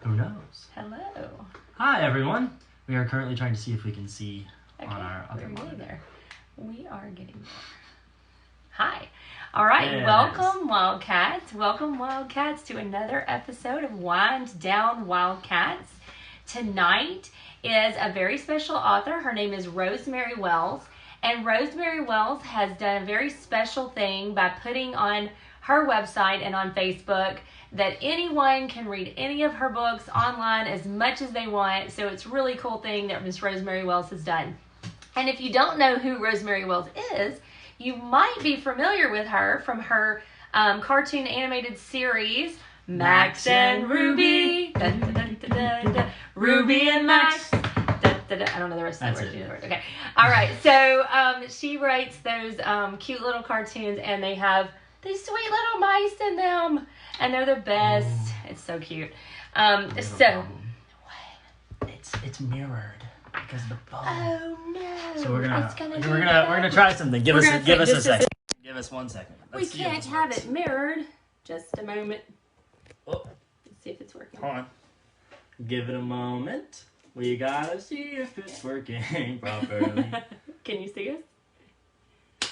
Who knows? Hello. Hi, everyone. We are currently trying to see if we can see on our other we're monitor. getting there. We are getting there. Hi. All right. Yes. Welcome, Wildcats. Welcome, Wildcats, to another episode of Wind Down Wildcats. Tonight is a very special author. Her name is Rosemary Wells. And Rosemary Wells has done a very special thing by putting on her website and on Facebook that anyone can read any of her books online as much as they want. So it's a really cool thing that Miss Rosemary Wells has done. And if you don't know who Rosemary Wells is, you might be familiar with her from her cartoon animated series, Max and Ruby. Dun, dun, dun, dun, dun, dun. Ruby and Max. Dun, dun, dun. I don't know the rest of the words. Okay. All right. So she writes those cute little cartoons, and they have these sweet little mice in them, and they're the best. Oh. It's so cute. It's mirrored because of the phone. Oh no! So we're gonna try something. Give us a second. Give us 1 second. We can't have it mirrored. Just a moment. Oh. Let's see if it's working. Hold on. Give it a moment. We gotta see if it's working properly. Can you see us?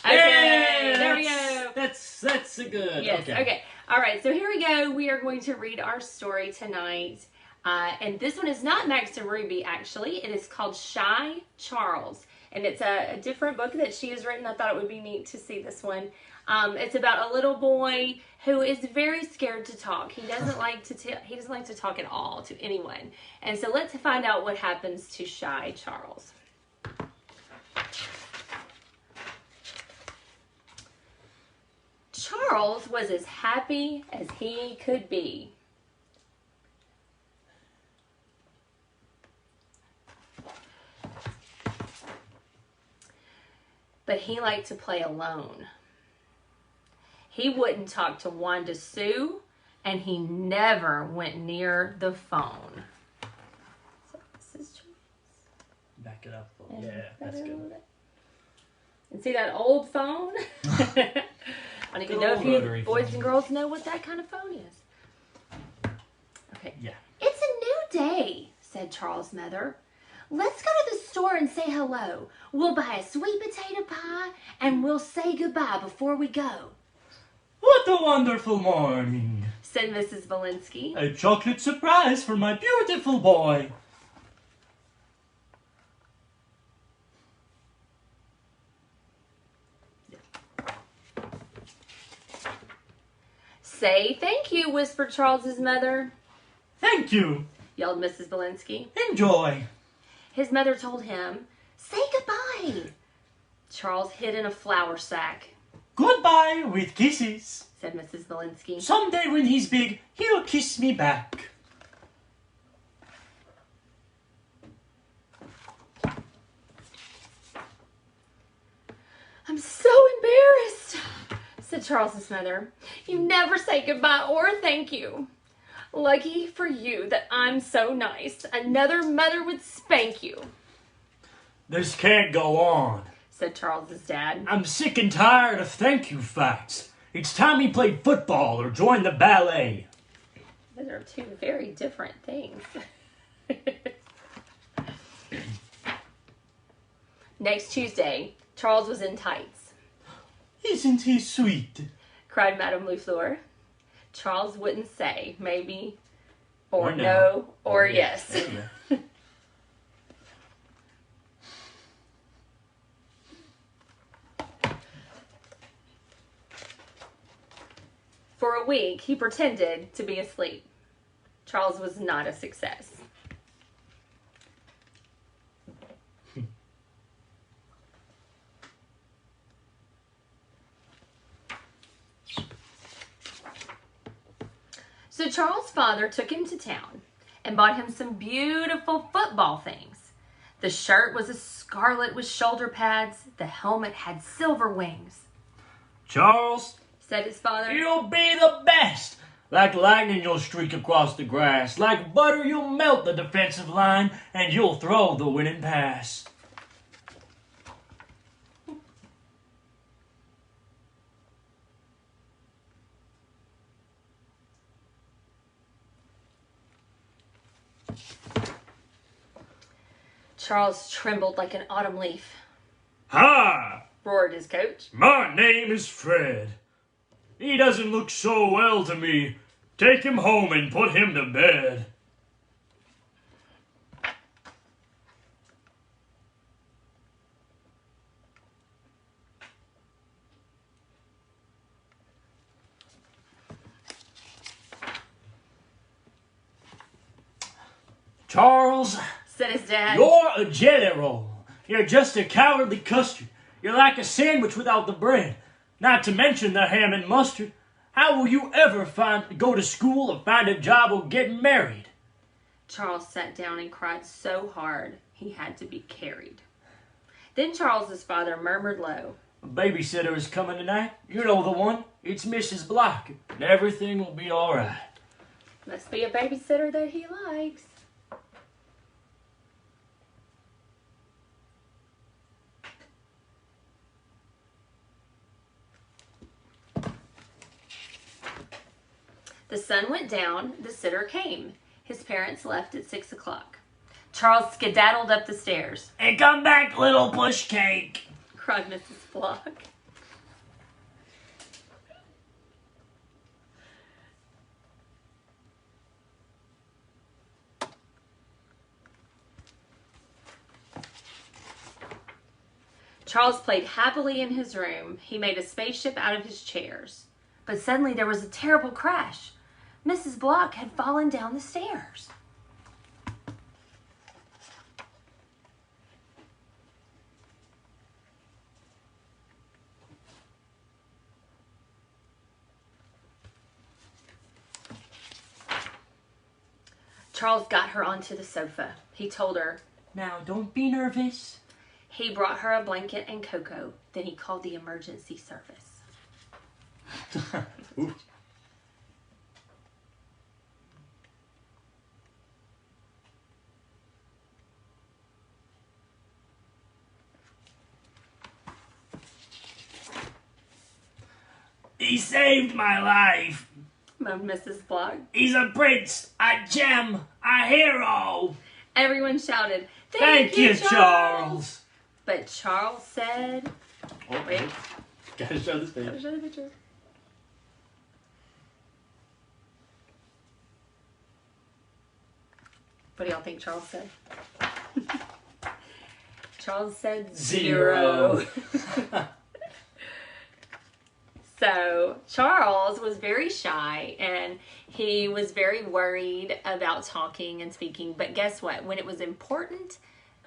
Okay, there we go. That's a good. Yes. Okay. All right. So here we go. We are going to read our story tonight, and this one is not Max and Ruby. Actually, it is called Shy Charles, and it's a different book that she has written. I thought it would be neat to see this one. It's about a little boy who is very scared to talk. He doesn't like to talk at all to anyone. And so let's find out what happens to Shy Charles. Charles was as happy as he could be. But he liked to play alone. He wouldn't talk to Wanda Sue, and he never went near the phone. So this is Charles. Back it up. Yeah, that's good. And see that old phone? I don't even know if you boys and girls know what that kind of phone is. Okay. Yeah. It's a new day, said Charles' mother. Let's go to the store and say hello. We'll buy a sweet potato pie and we'll say goodbye before we go. What a wonderful morning, said Mrs. Valinsky. A chocolate surprise for my beautiful boy. Say thank you, whispered Charles's mother. Thank you, yelled Mrs. Valinsky. Enjoy. His mother told him, say goodbye. Charles hid in a flour sack. Goodbye with kisses, said Mrs. Valinsky. Someday when he's big, he'll kiss me back. I'm so embarrassed, said Charles's mother. You never say goodbye or thank you. Lucky for you that I'm so nice. Another mother would spank you. This can't go on, said Charles's dad. I'm sick and tired of thank you fights. It's time he played football or joined the ballet. Those are two very different things. Next Tuesday, Charles was in tights. Isn't he sweet? cried Madame Lefleur. Charles wouldn't say maybe, or no, or yes. For a week, he pretended to be asleep. Charles was not a success. So Charles' father took him to town and bought him some beautiful football things. The shirt was a scarlet with shoulder pads. The helmet had silver wings. Charles, said his father, you'll be the best. Like lightning you'll streak across the grass. Like butter you'll melt the defensive line and you'll throw the winning pass. Charles trembled like an autumn leaf. "Ha!" roared his coach. "My name is Fred. He doesn't look so well to me. Take him home and put him to bed." "Charles," said his dad. "you're a jelly roll. You're just a cowardly custard. You're like a sandwich without the bread. Not to mention the ham and mustard. How will you ever go to school or find a job or get married?" Charles sat down and cried so hard he had to be carried. Then Charles's father murmured low, "A babysitter is coming tonight. You know the one. It's Mrs. Block. And everything will be all right." Must be a babysitter that he likes. The sun went down, the sitter came. His parents left at 6 o'clock. Charles skedaddled up the stairs. "And come back, little push cake," cried Mrs. Block. Charles played happily in his room. He made a spaceship out of his chairs. But suddenly there was a terrible crash. Mrs. Block had fallen down the stairs. Charles got her onto the sofa. He told her, "Now, don't be nervous." He brought her a blanket and cocoa. Then he called the emergency service. "He saved my life," moaned Mrs. Block. "He's a prince, a gem, a hero." Everyone shouted, Thank you, Charles. But Charles said, Oh, wait. Gotta show this Gotta page. show the picture. What do y'all think Charles said? Charles said 0. So Charles was very shy and he was very worried about talking and speaking. But guess what? When it was important,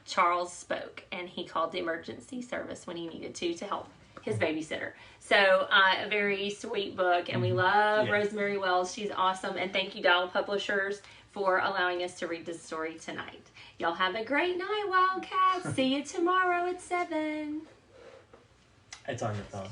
Charles spoke and he called the emergency service when he needed to help his babysitter. So a very sweet book, and we love Rosemary Wells. She's awesome. And thank you, Dial Publishers, for allowing us to read this story tonight. Y'all have a great night, Wildcats. See you tomorrow at 7. It's on your phone.